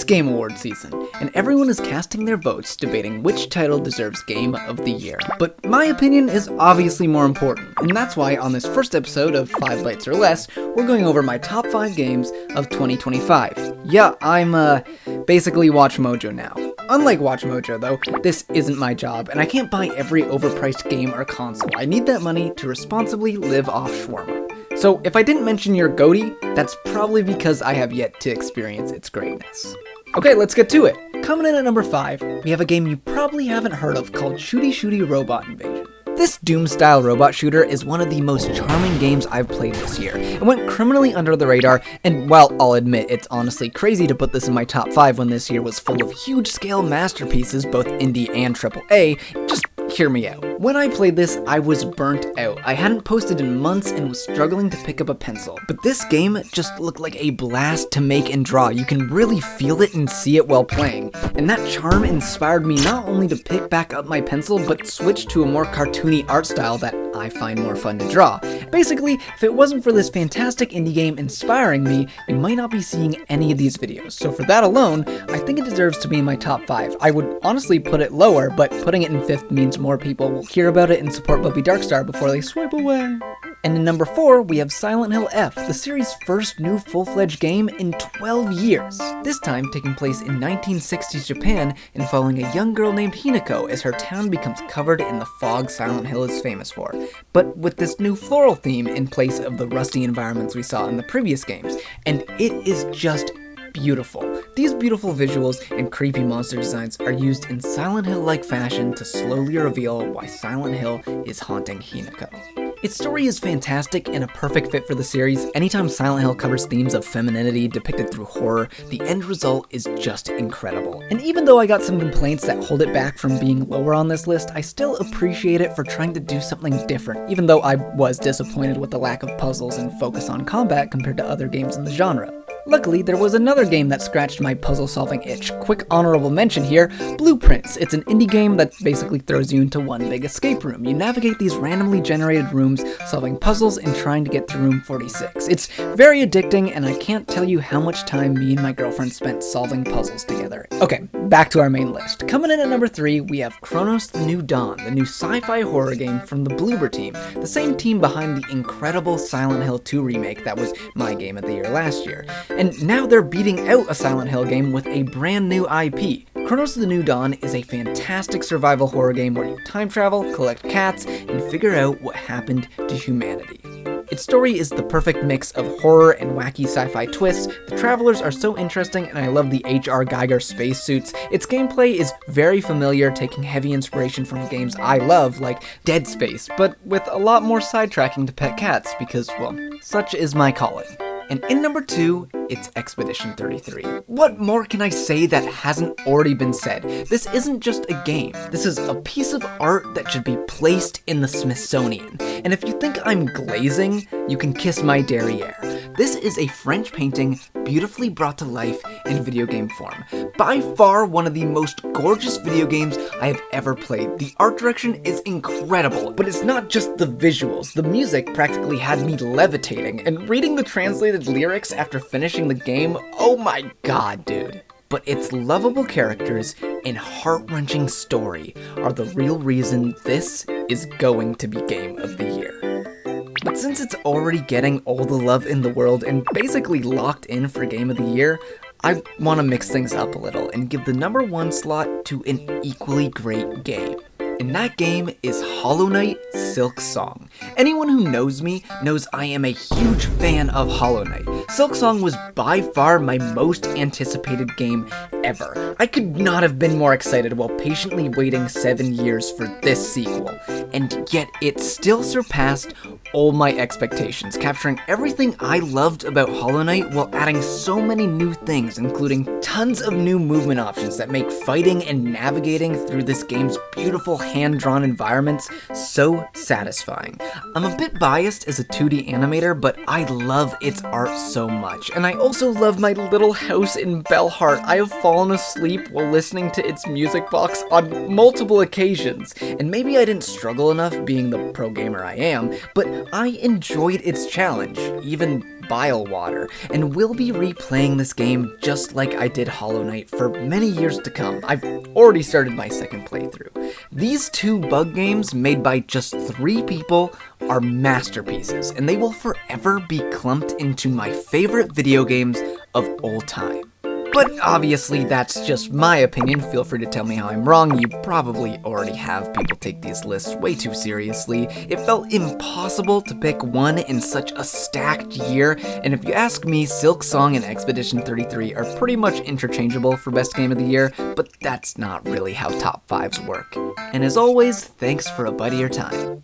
It's Game Award season, and everyone is casting their votes debating which title deserves Game of the Year. But my opinion is obviously more important, and that's why on this first episode of 5 Bytes or Less, we're going over my top 5 games of 2025. Yeah, I'm basically WatchMojo now. Unlike WatchMojo though, this isn't my job, and I can't buy every overpriced game or console. I need that money to responsibly live off shawarma. So if I didn't mention your GOTY, that's probably because I have yet to experience its greatness. Okay, let's get to it. Coming in at number 5, we have a game you probably haven't heard of called Shooty Shooty Robot Invasion. This Doom-style robot shooter is one of the most charming games I've played this year. It went criminally under the radar, and while I'll admit it's honestly crazy to put this in my top 5 when this year was full of huge-scale masterpieces, both indie and AAA, just hear me out. When I played this, I was burnt out. I hadn't posted in months and was struggling to pick up a pencil. But this game just looked like a blast to make and draw. You can really feel it and see it while playing. And that charm inspired me not only to pick back up my pencil, but switch to a more cartoony art style that I find more fun to draw. Basically, if it wasn't for this fantastic indie game inspiring me, I might not be seeing any of these videos. So for that alone, I think it deserves to be in my top 5. I would honestly put it lower, but putting it in 5th means more people will hear about it and support Bumpy Darkstar before they swipe away. And in number 4, we have Silent Hill F, the series' first new full-fledged game in 12 years. This time taking place in 1960s Japan and following a young girl named Hinako as her town becomes covered in the fog Silent Hill is famous for, but with this new floral theme in place of the rusty environments we saw in the previous games, and it is just beautiful. These beautiful visuals and creepy monster designs are used in Silent Hill-like fashion to slowly reveal why Silent Hill is haunting Hinako. Its story is fantastic and a perfect fit for the series. Anytime Silent Hill covers themes of femininity depicted through horror, the end result is just incredible. And even though I got some complaints that hold it back from being lower on this list, I still appreciate it for trying to do something different, even though I was disappointed with the lack of puzzles and focus on combat compared to other games in the genre. Luckily, there was another game that scratched my puzzle-solving itch. Quick honorable mention here, Blueprints. It's an indie game that basically throws you into one big escape room. You navigate these randomly generated rooms, solving puzzles and trying to get to room 46. It's very addicting, and I can't tell you how much time me and my girlfriend spent solving puzzles together. Okay, back to our main list. Coming in at number 3, we have Chronos: The New Dawn, the new sci-fi horror game from the Bloober team, the same team behind the incredible Silent Hill 2 remake that was my game of the year last year. And now they're beating out a Silent Hill game with a brand new IP. Chronos: The New Dawn is a fantastic survival horror game where you time travel, collect cats, and figure out what happened to humanity. Its story is the perfect mix of horror and wacky sci-fi twists. The travelers are so interesting, and I love the H.R. Geiger spacesuits. Its gameplay is very familiar, taking heavy inspiration from games I love, like Dead Space, but with a lot more sidetracking to pet cats, because, well, such is my calling. And in number 2, it's Expedition 33. What more can I say that hasn't already been said? This isn't just a game. This is a piece of art that should be placed in the Smithsonian. And if you think I'm glazing, you can kiss my derriere. This is a French painting beautifully brought to life in video game form. By far one of the most gorgeous video games I have ever played. The art direction is incredible, but it's not just the visuals. The music practically had me levitating, and reading the translated lyrics after finishing the game, oh my god, dude. But its lovable characters and heart-wrenching story are the real reason this is going to be Game of the Year. But since it's already getting all the love in the world and basically locked in for Game of the Year, I want to mix things up a little and give the number 1 slot to an equally great game. And that game is Hollow Knight: Silksong. Anyone who knows me knows I am a huge fan of Hollow Knight. Silksong was by far my most anticipated game ever. I could not have been more excited while patiently waiting 7 years for this sequel, and yet it still surpassed all my expectations, capturing everything I loved about Hollow Knight while adding so many new things, including tons of new movement options that make fighting and navigating through this game's beautiful hand-drawn environments so satisfying. I'm a bit biased as a 2D animator, but I love its art so much, and I also love my little house in Bellheart. I have fallen asleep while listening to its music box on multiple occasions, and maybe I didn't struggle enough being the pro gamer I am, but I enjoyed its challenge, even Bilewater, and will be replaying this game just like I did Hollow Knight for many years to come. I've already started my second playthrough. These two bug games, made by just 3 people, are masterpieces, and they will forever be clumped into my favorite video games of all time. But obviously that's just my opinion. Feel free to tell me how I'm wrong. You probably already have. People take these lists way too seriously. It felt impossible to pick one in such a stacked year, and if you ask me, Silksong and Expedition 33 are pretty much interchangeable for best game of the year, but that's not really how top 5s work. And as always, thanks for a bite of your time.